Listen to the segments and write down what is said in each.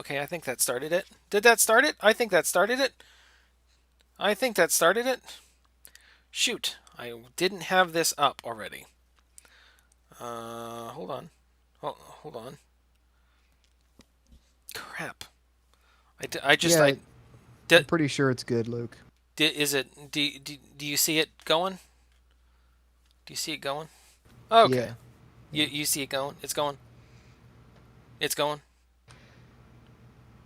Okay, I think that started it. Did that start it? I think that started it. I think that started it. Shoot, I didn't have this up already. Hold on. Hold on. Crap. I just, Yeah, I, I'm did, pretty sure it's good, Luke. is it, do you see it going? Do you see it going? Okay. Yeah. Yeah. You see it going? It's going? It's going?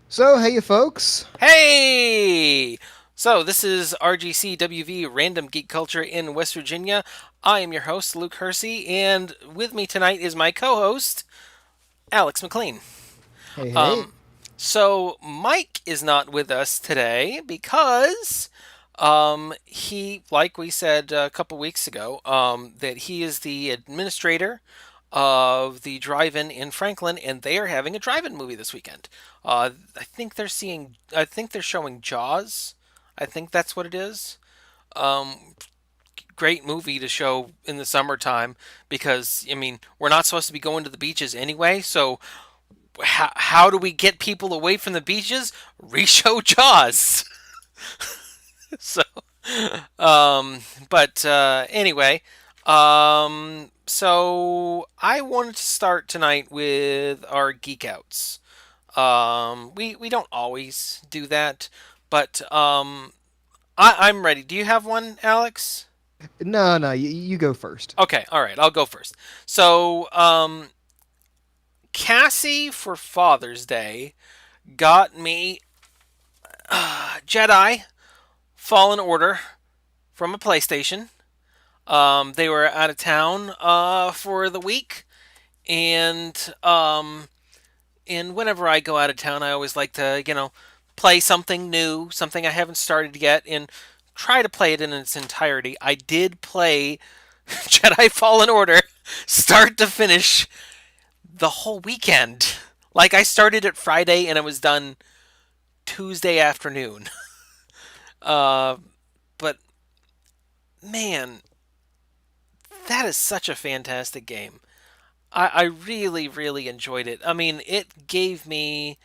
So, hey, you folks. Hey! So, this is RGCWV Random Geek Culture in West Virginia. I am your host, Luke Hersey, and with me tonight is my co host, Alex McLean. Hey, hey. Um, so, Mike is not with us today because he, like we said a couple weeks ago, that he is the administrator of the drive-in in Franklin, and they are having a drive-in movie this weekend. I think they're showing Jaws. I think that's what it is. Um, Great movie to show in the summertime because I mean we're not supposed to be going to the beaches anyway. So how do we get people away from the beaches? Reshow Jaws. so Um, but anyway, so I wanted to start tonight with our geek outs. We don't always do that, but I'm ready. Do you have one, Alex? No, no, you go first. Okay, all right, I'll go first. So, Cassie for Father's Day got me Jedi Fallen Order from a PlayStation. They were out of town for the week, and whenever I go out of town, I always like to play something new, something I haven't started yet, and try to play it in its entirety. I did play Jedi Fallen Order start to finish the whole weekend. Like I started it Friday and it was done Tuesday afternoon. Uh, but man, that is such a fantastic game. I really, really enjoyed it. I mean, it gave me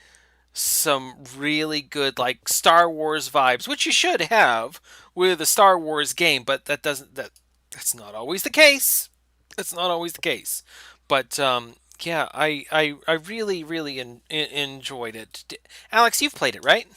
some really good like Star Wars vibes, which you should have with a Star Wars game, but that's not always the case. That's not always the case. But yeah, I really, really enjoyed it. Alex, you've played it, right?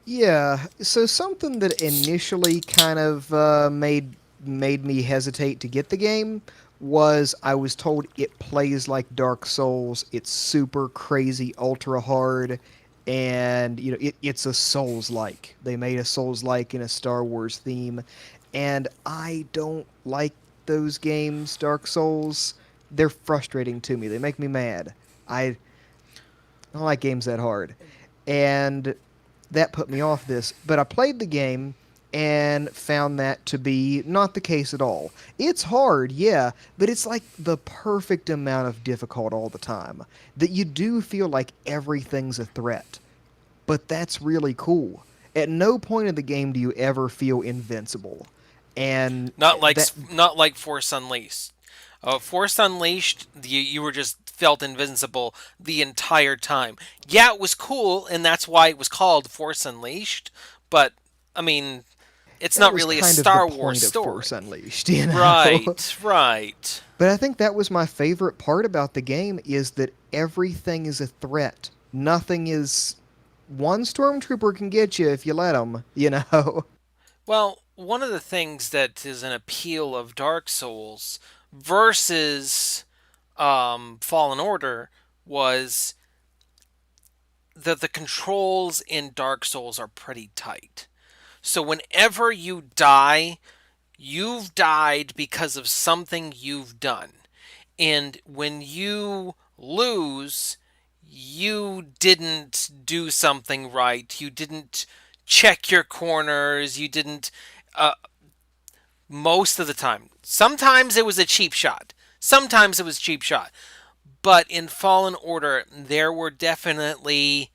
Yeah, so something that initially kind of made me hesitate to get the game was I was told it plays like Dark Souls. It's super crazy, ultra hard, and it's a Souls-like. They made a Souls-like in a Star Wars theme, and I don't like those games, Dark Souls. They're frustrating to me. They make me mad. I don't like games that hard. And that put me off this. But I played the game and found that to be not the case at all. It's hard, yeah, but it's like the perfect amount of difficult all the time. That you do feel like everything's a threat. But that's really cool. At no point in the game do you ever feel invincible. And that Not like Force Unleashed. Force Unleashed, you were just felt invincible the entire time. Yeah, it was cool, and that's why it was called Force Unleashed. But I mean, it's that not was really a kind of the Star Wars point of Force story. Unleashed, you know. Right, right. But I think that was my favorite part about the game is that everything is a threat. Nothing is one stormtrooper can get you if you let him, you know. Well, one of the things that is an appeal of Dark Souls versus Fallen Order was that the controls in Dark Souls are pretty tight. So whenever you die, you've died because of something you've done. And when you lose, you didn't do something right. You didn't check your corners. You didn't, uh, most of the time. Sometimes it was a cheap shot. Sometimes it was cheap shot. But in Fallen Order, there were definitely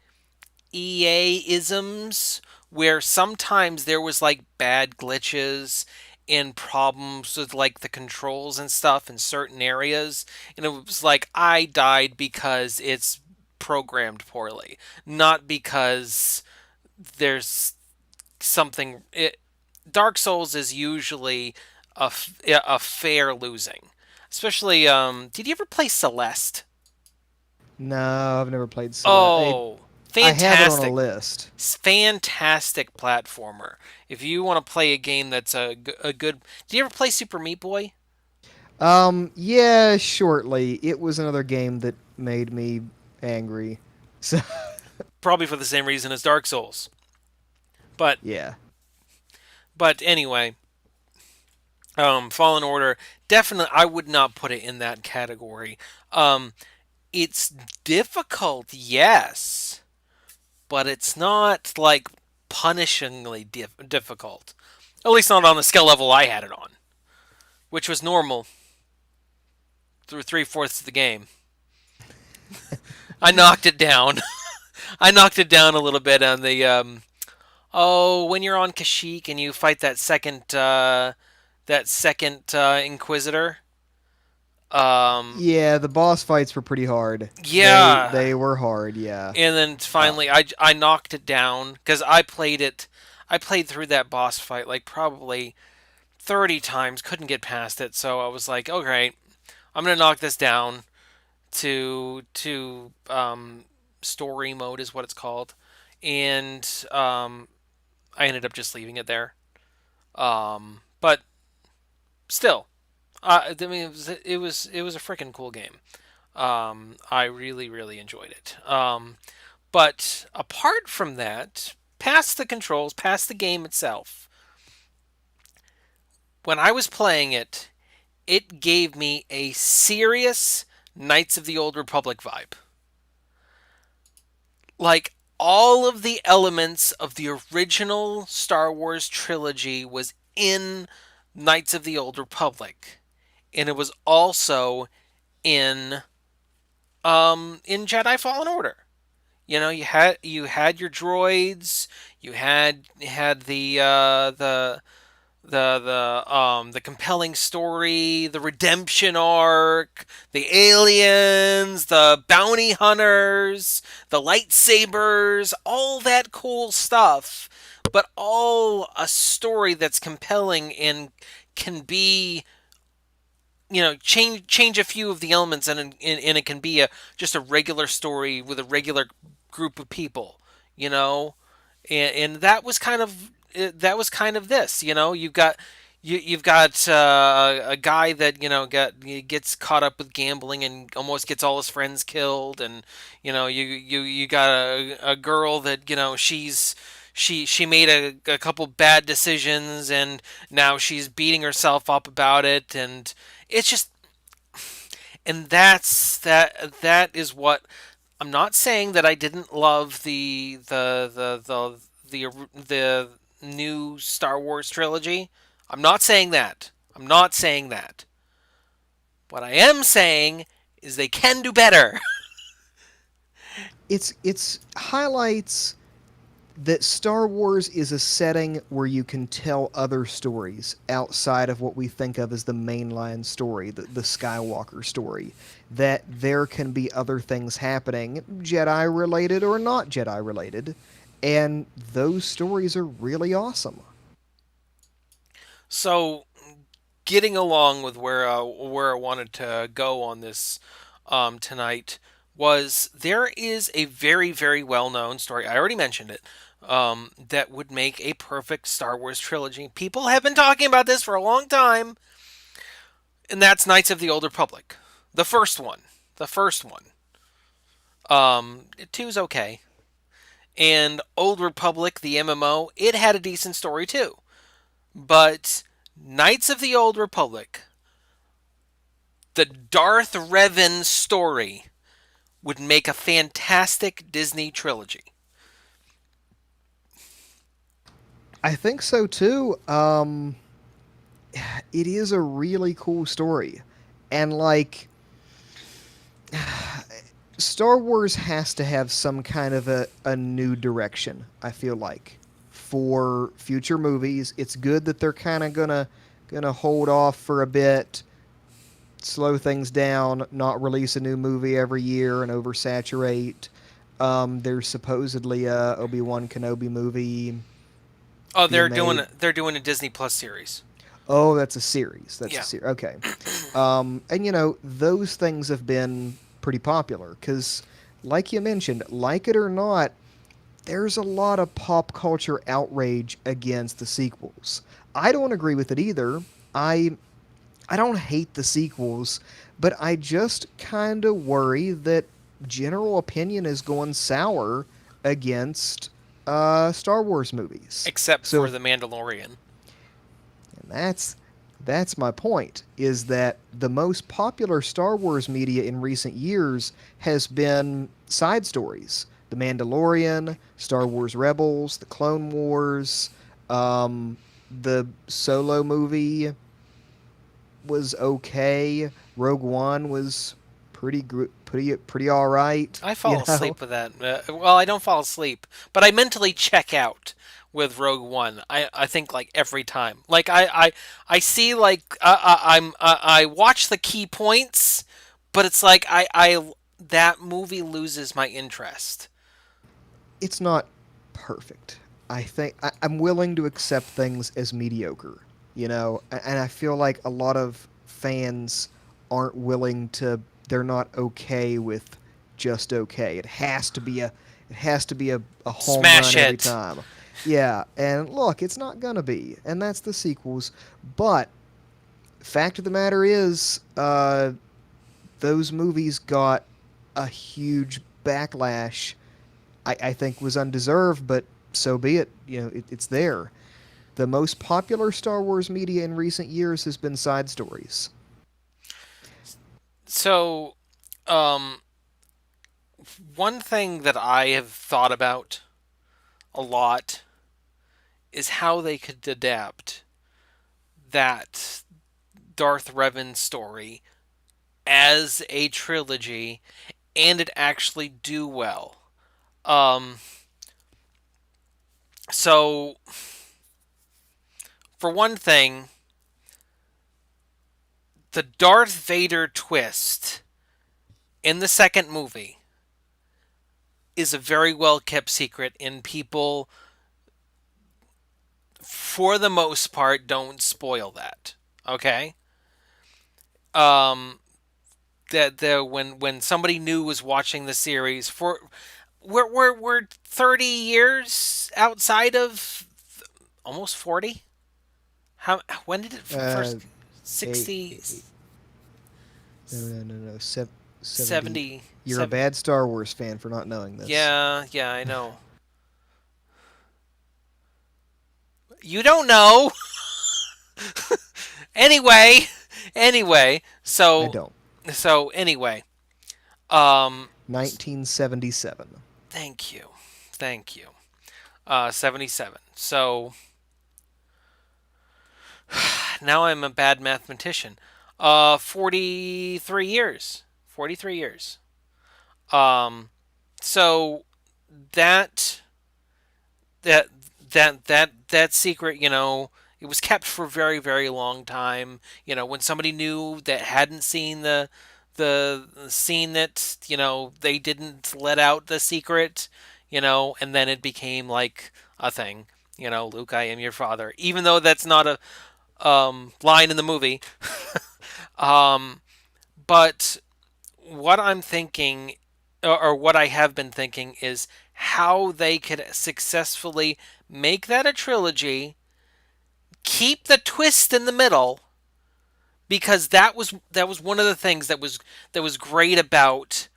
EA isms where sometimes there was like bad glitches and problems with like the controls and stuff in certain areas, and it was like I died because it's programmed poorly, not because there's something. Dark Souls is usually a fair losing. Especially, did you ever play Celeste? No, I've never played Celeste. Oh, I have it on a fantastic. list. Fantastic platformer. If you want to play a game that's a good. Did you ever play Super Meat Boy? Yeah, shortly. It was another game that made me angry. So, Probably for the same reason as Dark Souls. But yeah. anyway, Fallen Order definitely I would not put it in that category. It's difficult, yes, but it's not like punishingly difficult. At least not on the skill level I had it on, which was normal through three-fourths of the game. I knocked it down. I knocked it down a little bit on the oh, when you're on Kashyyyk and you fight that second Inquisitor. Um, Yeah, the boss fights were pretty hard. yeah, They were hard, yeah. and then Uh, finally I knocked it down because I played it. I played through that boss fight like probably 30 times, couldn't get past it. So I was like, okay, I'm gonna knock this down to story mode is what it's called, and I ended up just leaving it there. But still, I mean, it was a freaking cool game. I really really enjoyed it. But apart from that, past the controls, past the game itself, when I was playing it, it gave me a serious Knights of the Old Republic vibe. Like all of the elements of the original Star Wars trilogy was in Knights of the Old Republic, and it was also in in Jedi Fallen Order. You had your droids, you had the compelling story, the redemption arc, the aliens, the bounty hunters, the lightsabers, all that cool stuff, but all a story that's compelling and can be change a few of the elements and it can be a just a regular story with a regular group of people, you know, and that was kind of this. You've got a guy that gets caught up with gambling and almost gets all his friends killed, and you got a girl that she made a couple bad decisions, and now she's beating herself up about it, and it's just that is what I'm not saying that I didn't love the new Star Wars trilogy. I'm not saying that. I'm not saying that. What I am saying is they can do better. it's highlights that Star Wars is a setting where you can tell other stories outside of what we think of as the mainline story, the Skywalker story. That there can be other things happening, Jedi related or not Jedi related, and those stories are really awesome. So, getting along with where I wanted to go on this tonight was there is a very very well known story. I already mentioned it. That would make a perfect Star Wars trilogy. People have been talking about this for a long time, and that's Knights of the Old Republic, the first one. The first one. Two's okay, and Old Republic, the MMO, it had a decent story too. But Knights of the Old Republic, the Darth Revan story, would make a fantastic Disney trilogy. I think so too. It is a really cool story. And like Star Wars has to have some kind of a new direction, I feel like, for future movies. It's good that they're kind of gonna hold off for a bit, slow things down, not release a new movie every year and oversaturate. There's supposedly a Obi-Wan Kenobi movie Oh, being made. they're doing a Disney Plus series. Oh, that's a series. That's a Yeah. series. Okay. And those things have been pretty popular because, like you mentioned, like it or not, there's a lot of pop culture outrage against the sequels. I don't agree with it either. I I don't hate the sequels, but I just kind of worry that general opinion is going sour against Star Wars movies. Except So for if the Mandalorian. and that's my point is that the most popular Star Wars media in recent years has been side stories. The Mandalorian, Star Wars Rebels, The Clone Wars, um, the Solo movie was okay. Rogue One was pretty all right, I you fall know. asleep with that. Well, I don't fall asleep, but I mentally check out with Rogue One. I think like every time. Like I see like I watch the key points, but it's like I that movie loses my interest. It's not perfect. I'm willing to accept things as mediocre, and I feel like a lot of fans aren't willing to. They're not okay with just okay. It has to be a home Smash run every it. time. Yeah, and look, it's not gonna be, and that's the sequels. But fact of the matter is, those movies got a huge backlash. I think was undeserved, but so be it. It's there. The most popular Star Wars media in recent years has been side stories. So, um, one thing that I have thought about a lot is how they could adapt that Darth Revan story as a trilogy and it actually do well. Um, so, for one thing, the Darth Vader twist in the second movie is a very well kept secret, and people, for the most part, don't spoil that. Okay? Um, that the when somebody new was watching the series for we're 30 years outside of almost 40. How when did it Uh, first eight, 60 no, no, no, no, 70. 70 You're a bad Star Wars fan for not knowing this. Yeah, yeah, I know. You don't know. Anyway, anyway, I so don't. anyway, um 1977. thank you. Thank you. 77. So now I'm a bad mathematician. 43 years. 43 years. Um so that that that secret, it was kept for a very very long time. When somebody new that hadn't seen the scene that they didn't let out the secret, and then it became like a thing. Luke, I am your father, even though that's not a line in the movie. um, but what I'm thinking, or what I have been thinking, is how they could successfully make that a trilogy, keep the twist in the middle, because that was one of the things that was great about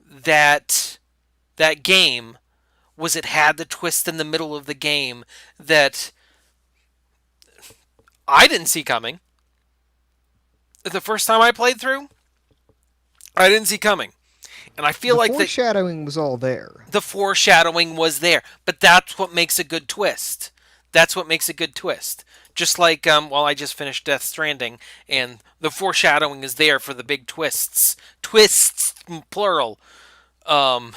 that that game was it had the twist in the middle of the game that I didn't see coming. The first time I played through, I didn't see coming. And I feel The like that foreshadowing was all there. the foreshadowing was there, but that's what makes a good twist. That's what makes a good twist. Just like well, I just finished Death Stranding, and the foreshadowing is there for the big twists plural. Um,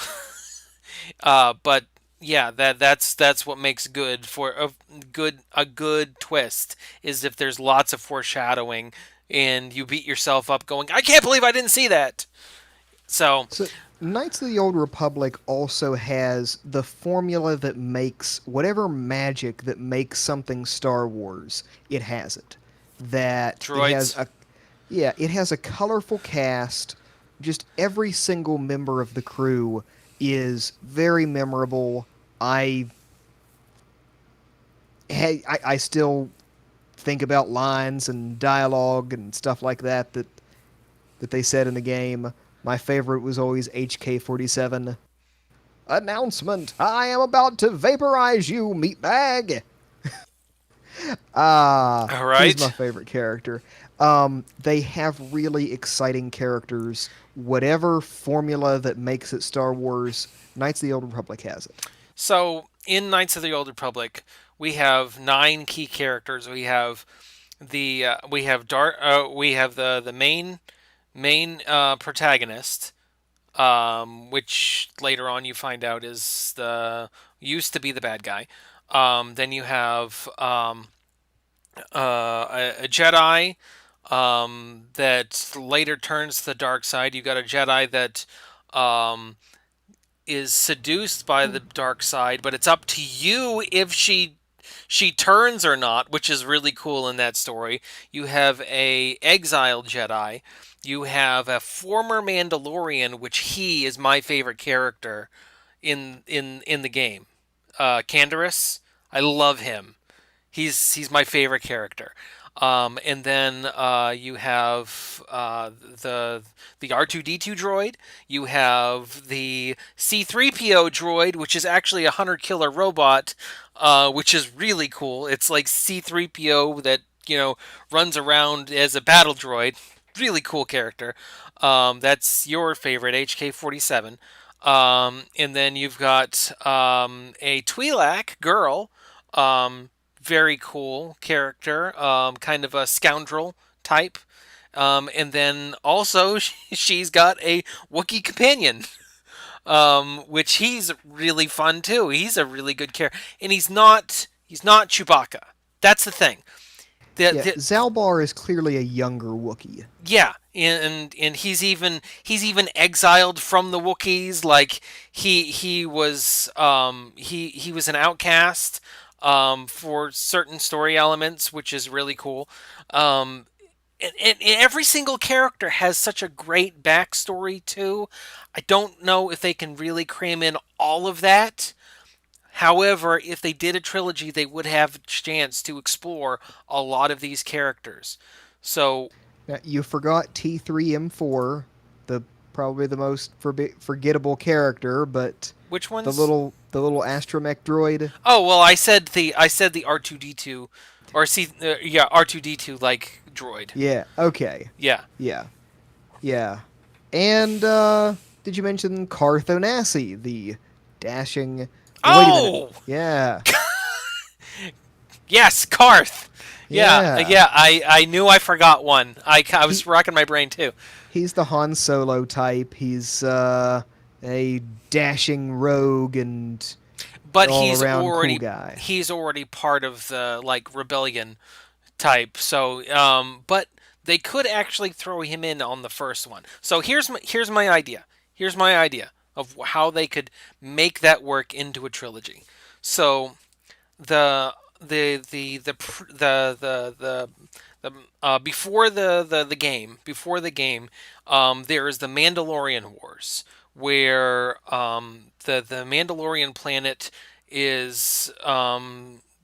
but yeah, that's what makes good for a good twist is if there's lots of foreshadowing and you beat yourself up going, I can't believe I didn't see that. So So Knights of the Old Republic also has the formula that makes whatever magic that makes something Star Wars, it has it. That it has Droids. a Yeah, it has a colorful cast. Just every single member of the crew is very memorable. I I still think about lines and dialogue and stuff like that they said in the game. My favorite was always HK-47. Announcement! I am about to vaporize you, meatbag! All He's my right. favorite character. They have really exciting characters. Whatever formula that makes it Star Wars, Knights of the Old Republic has it. So in Knights of the Old Republic, we have nine key characters. We have we have the main protagonist, which later on you find out is the used to be the bad guy. Then you have a Jedi that later turns to the dark side. You got a Jedi that um, is seduced by the dark side, but it's up to you if she turns or not, which is really cool in that story. You have a exiled Jedi. You have a former Mandalorian, which he is my favorite character in the game. Canderous, I love him. He's my favorite character. And then you have the R2D2 droid. You have the C3PO droid, which is actually a hunter killer robot, which is really cool. It's like C3PO that runs around as a battle droid. Really cool character. That's your favorite HK-47. And then you've got a Twi'lek girl. Um, Very cool character, kind of a scoundrel type. And then also she's got a Wookiee companion, which he's really fun too. He's a really good character, and he's not Chewbacca. That's the thing. Yeah, The Zalbar is clearly a younger Wookiee. Yeah, and he's even exiled from the Wookiees. Like he was an outcast for certain story elements, which is really cool. Um, and every single character has such a great backstory too. I don't know if they can really cram in all of that. However, if they did a trilogy, they would have a chance to explore a lot of these characters. So Now, you forgot T3M4, the probably the most forgettable character, but which the ones? little astromech droid. Oh well, I said the R2D2, or yeah, R2D2 like droid. Yeah, okay. Yeah. Yeah. Yeah. And did you mention Carthonasi, the dashing? Oh, wait a minute. Oh Yeah, yes, Karth. Yeah, yeah. yeah. I knew I forgot one. I He was rocking my brain too. he's the Han Solo type. He's a dashing rogue and But all around cool guy. he's already part of the like rebellion type. So but they could actually throw him in on the first one. So here's my idea. Here's my idea of how they could make that work into a trilogy. So the before the game, there is the Mandalorian Wars, where the Mandalorian planet is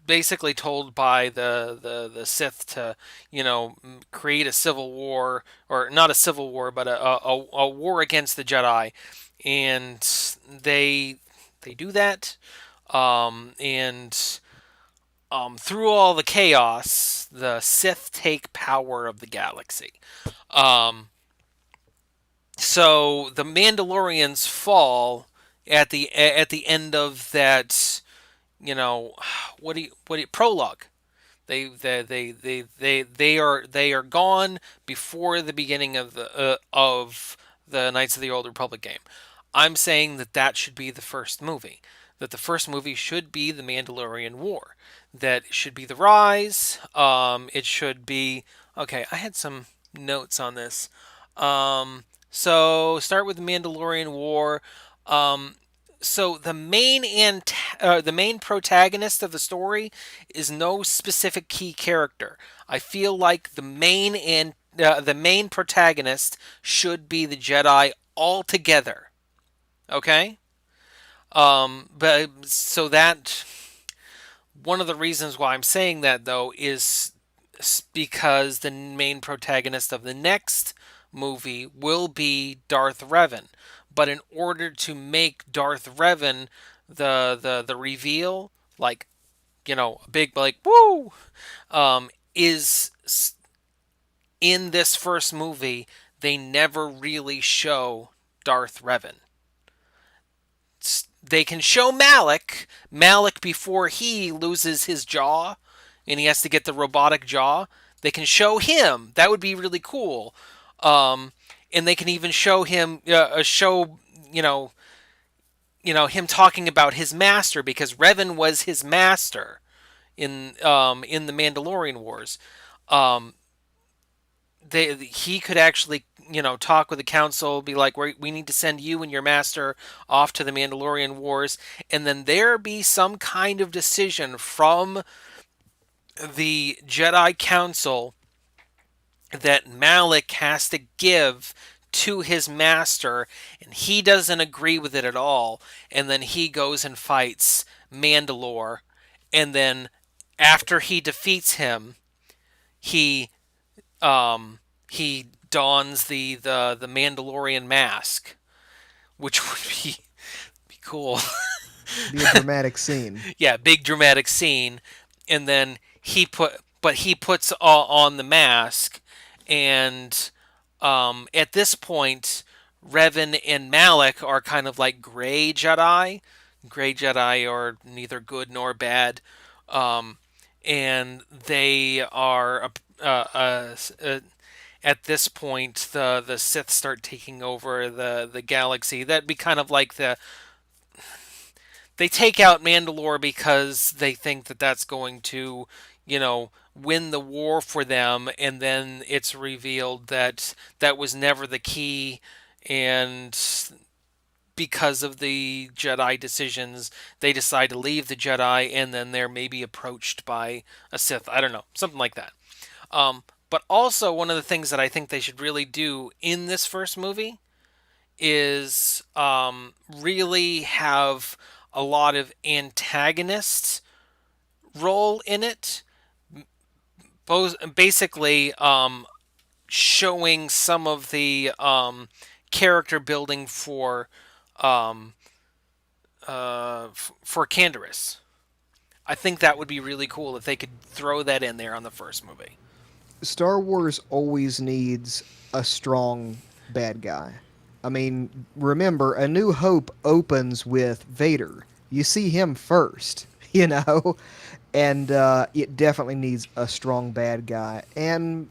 basically told by the Sith to create a civil war, or not a civil war but a war against the Jedi, and they do that, and through all the chaos, the Sith take power of the galaxy. Um, so the Mandalorians fall at the end of that. You know, what do you prologue? They are gone before the beginning of the Knights of the Old Republic game. I'm saying that should be the first movie. That the first movie should be the Mandalorian War. That should be the rise. It should be okay. I had some notes on this. So start with the Mandalorian War. Um, so the main protagonist of the story is no specific key character. I feel like the main protagonist should be the Jedi altogether. Okay. But so that one of the reasons why I'm saying that though is because the main protagonist of the next movie will be Darth Revan. But in order to make Darth Revan the reveal, like a big like woo, is in this first movie they never really show Darth Revan. They can show Malik before he loses his jaw and he has to get the robotic jaw. They can show him. That would be really cool. Um, and they can even show him you know him talking about his master because Revan was his master in the Mandalorian Wars. Um, he could actually talk with the council, be like, we need to send you and your master off to the Mandalorian Wars, and then there be some kind of decision from the Jedi Council that Malik has to give to his master, and he doesn't agree with it at all, and then he goes and fights Mandalore, and then after he defeats him, he he dons the Mandalorian mask, which would be cool. Be a dramatic scene. Yeah, big dramatic scene, and then he puts on the mask, and at this point, Revan and Malik are kind of like gray Jedi. Gray Jedi are neither good nor bad, um, and they are at this point the Sith start taking over the galaxy. That'd be kind of like they take out Mandalore because they think that that's going to, win the war for them, and then it's revealed that that was never the key, and because of the Jedi decisions, they decide to leave the Jedi, and then they're maybe approached by a Sith. I don't know, something like that. But also, one of the things that I think they should really do in this first movie is really have a lot of antagonists role in it. Both basically showing some of the character building um, for Canderous. I think that would be really cool if they could throw that in there on the first movie. Star Wars always needs a strong bad guy. I mean, remember, A New Hope opens with Vader. You see him first, you know? And it definitely needs a strong bad guy. And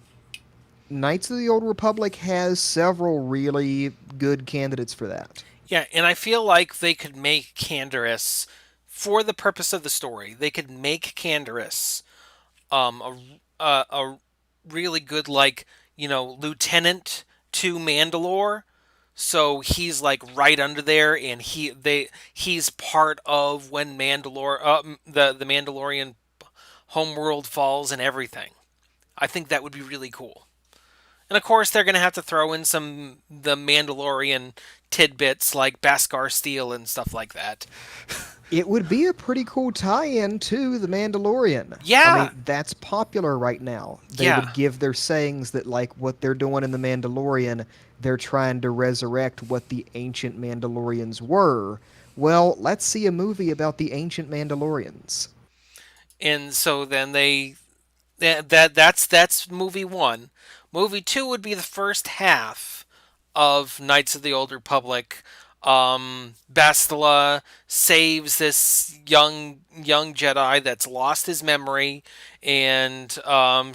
Knights of the Old Republic has several really good candidates for that. Yeah, and I feel like they could make Canderous, for the purpose of the story, they could make Canderous a really good lieutenant to Mandalore. So he's like right under there, and he's part of when the Mandalorian homeworld falls and everything. I think that would be really cool. And of course, they're gonna have to throw in some the Mandalorian tidbits like Beskar Steel and stuff like that. It would be a pretty cool tie-in to The Mandalorian. I Yeah, mean, that's popular right now. They yeah. would give their sayings that, like, what they're doing in The Mandalorian, they're trying to resurrect what the ancient Mandalorians were. Well, let's see a movie about the ancient Mandalorians. And so then that's movie one. Movie two would be the first half of Knights of the Old Republic. Bastila saves this young Jedi that's lost his memory, and them and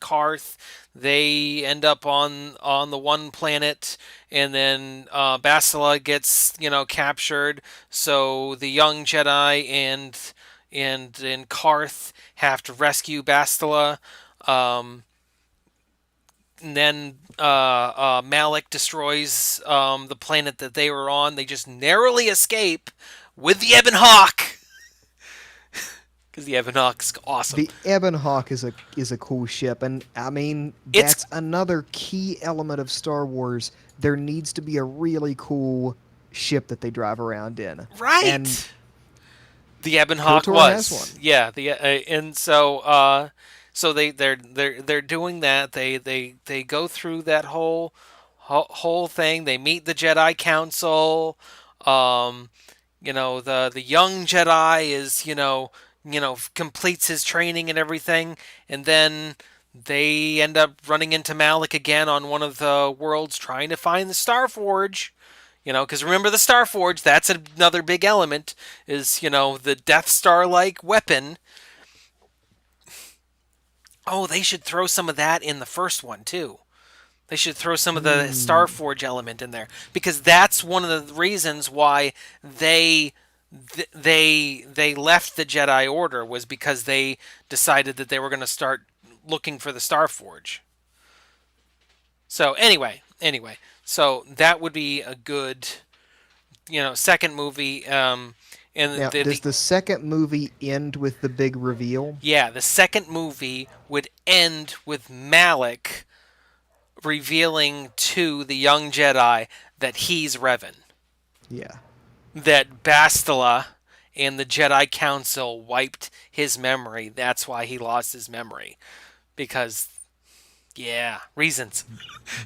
Karth, they end up on the one planet, and then Bastila gets captured. So the young Jedi and Karth have to rescue Bastila. Um, Malik destroys the planet that they were on. They just narrowly escape with the Ebon Hawk because the Ebon Hawk's awesome. The Ebon Hawk is a cool ship, and I mean It's that's another key element of Star Wars. There needs to be a really cool ship that they drive around in, and right. The Ebon Hawk KOTOR has one. was, yeah. And so they're doing that. They go through that whole thing. They meet the Jedi Council. Um, the young Jedi is completes his training and everything, and then they end up running into Malik again on one of the worlds, trying to find the Star Forge. Because remember the Star Forge, that's another big element, is, the Death Star like weapon. Oh, they should throw some of that in the first one, too. They should throw some of the Star Hmm. Forge element in there. Because that's one of the reasons why they left the Jedi Order, was because they decided that they were going to start looking for the Star Forge. So anyway, so that would be a good second movie. And Now, the does the second movie end with the big reveal? yeah, the second movie would end with Malik revealing to the young Jedi that he's Revan, Yeah. that Bastila and the Jedi Council wiped his memory. That's why he lost his memory, because yeah, reasons.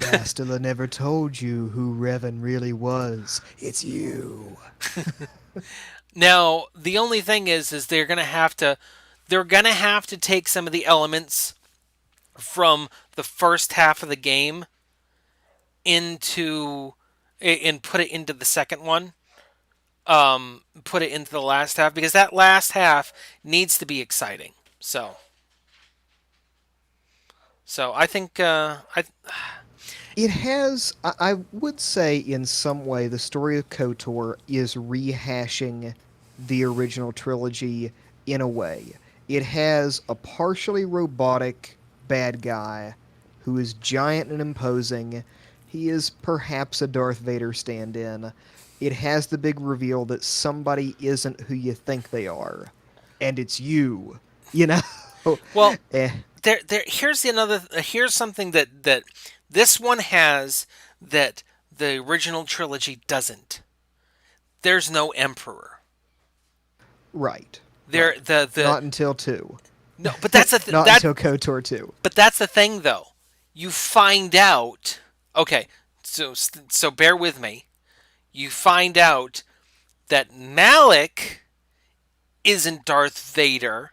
Bastila never told you who Revan really was. It's you. Now, the only thing is they're gonna have to take some of the elements from the first half of the game into and put it into the second one. Put it into the last half, because that last half needs to be exciting. So I think I It has, I would say, in some way, the story of KOTOR is rehashing the original trilogy in a way. It has a partially robotic bad guy who is giant and imposing. He is perhaps a Darth Vader stand in. It has the big reveal that somebody isn't who you think they are, and it's you. You know? well, eh, here's something that this one has that the original trilogy doesn't. There's no emperor. right. There Right. the Not until 2. No, but that's Not that until KOTOR 2. but that's the thing, though. You find out. Okay, so bear with me. You find out that Malik isn't Darth Vader,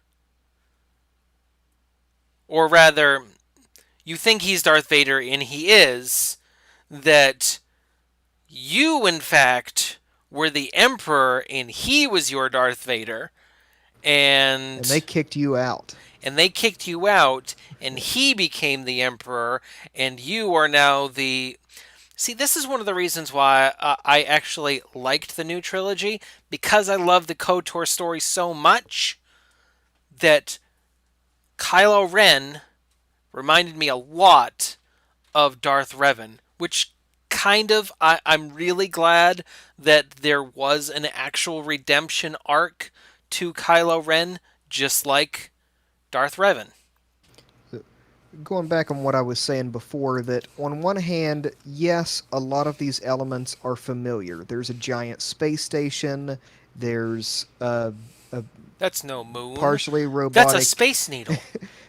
or rather, you think he's Darth Vader and he is. That you, in fact, were the Emperor and he was your Darth Vader, And they and kicked you out. they kicked you out, and he became the Emperor, and you are now the. See, this is one of the reasons why I actually liked the new trilogy, because I love the KOTOR story so much that Kylo Ren reminded me a lot of Darth Revan, which kind of I'm really glad that there was an actual redemption arc to Kylo Ren, just like Darth Revan. Going back on what I was saying before, that on one hand, yes, a lot of these elements are familiar. There's a giant space station, there's a That's no moon. partially That's a robotic space needle.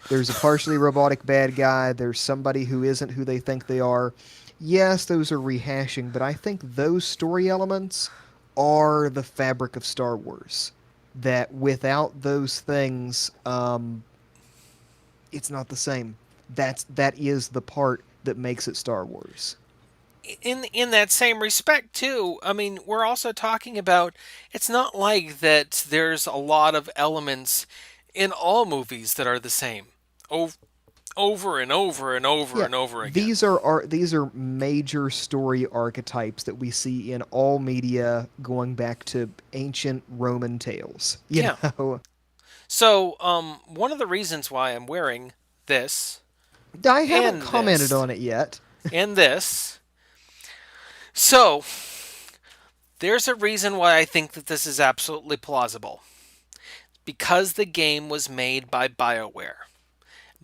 there's a partially robotic bad guy, there's somebody who isn't who they think they are. Yes, those are rehashing, but I think those story elements are the fabric of Star Wars. That without those things, it's not the same. That is the part that makes it Star Wars. In that same respect too, I mean, we're also talking about, it's not like that there's a lot of elements in all movies that are the same over, over and over and over Yeah, and over again. these are major story archetypes that we see in all media going back to ancient Roman tales. You Yeah. know, So, one of the reasons why I'm wearing this I haven't and commented this, on it yet. and this. So, there's a reason why I think that this is absolutely plausible. Because the game was made by BioWare.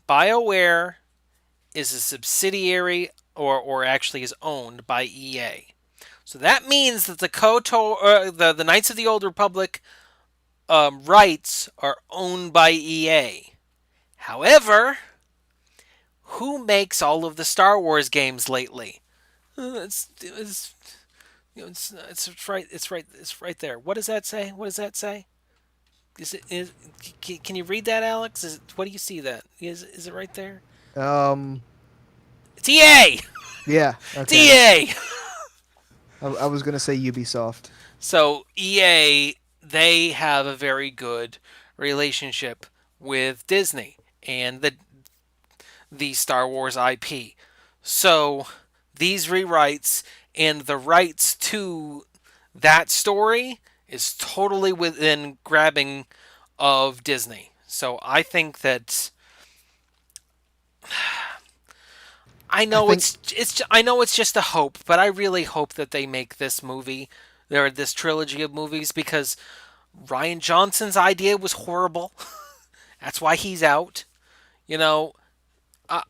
BioWare is a subsidiary, or actually is owned by EA. So that means that the KOTOR, the Knights of the Old Republic rights are owned by EA. However, who makes all of the Star Wars games lately? It's right. It's right. It's right there. What does that say? What does that say? Is it is? Can you read that, Alex? What do you see? That is it right there? Um, It's EA. yeah, It's okay. EA. I was gonna say Ubisoft. So EA, they have a very good relationship with Disney and the Star Wars IP. So these rewrites and the rights to that story is totally within grabbing of Disney. So I think that I I know think it's just a hope, but I really hope that they make this movie or this trilogy of movies because Ryan Johnson's idea was horrible. That's why he's out. You know, I,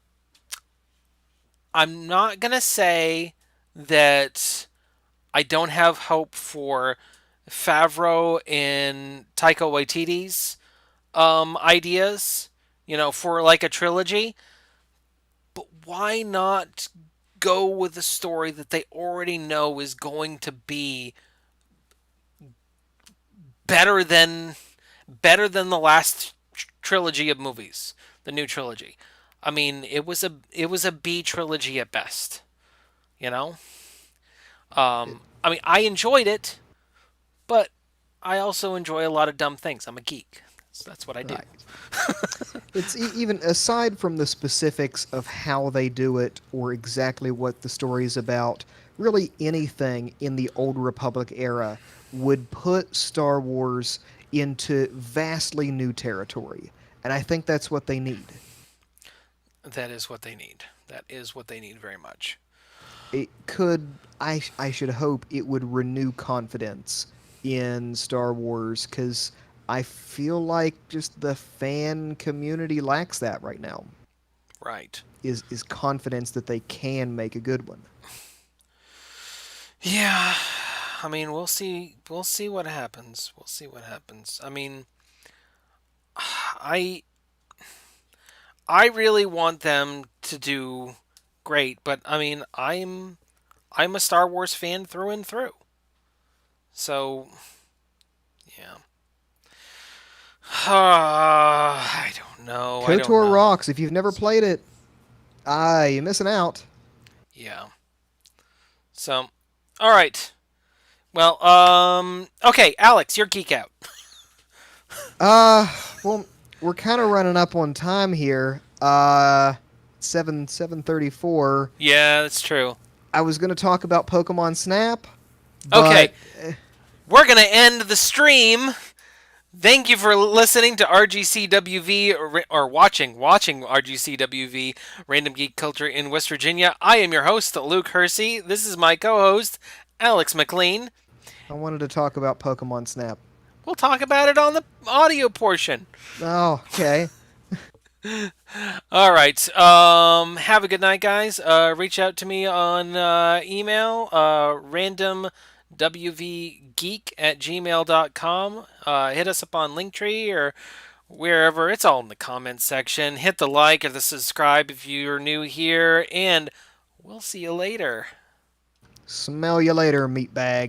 I'm not gonna say that I don't have hope for Favreau and Taika Waititi's ideas. For like a trilogy. But why not go with a story that they already know is going to be better than the last trilogy of movies, the new trilogy. I mean, it was a B trilogy at best. You know, I mean, I enjoyed it, but I also enjoy a lot of dumb things. I'm a geek, so that's what I do. right. It's even aside from the specifics of how they do it or exactly what the story is about, really anything in the Old Republic era would put Star Wars into vastly new territory. And I think that's what they need. That is what they need. That is what they need very much. It could, I should hope, it would renew confidence in Star Wars because I feel like just the fan community lacks that right now. Right. Is confidence that they can make a good one. Yeah. I mean, we'll see. We'll see what happens. We'll see what happens. I mean, I I really want them to do great, but I mean, I'm a Star Wars fan through and through. So, yeah. I don't know. I don't KOTOR know. rocks. If you've never played it, you're missing out. Yeah. So, all right. Well, okay, Alex, you're geek out. Uh, well, we're kind of running up on time here. 7:34. Yeah, that's true. I was gonna talk about Pokemon Snap, Okay, but we're gonna end the stream. Thank you for listening to RGCWV or watching RGCWV Random Geek Culture in West Virginia. I am your host, Luke Hersey. This is my co-host, Alex McLean. I wanted to talk about Pokemon Snap. We'll talk about it on the audio portion. Oh, okay. All right. Have a good night, guys. Reach out to me on email, randomwvgeek@gmail.com. Hit us up on Linktree or wherever. It's all in the comments section. Hit the like or the subscribe if you're new here, and we'll see you later. Smell you later, meatbag.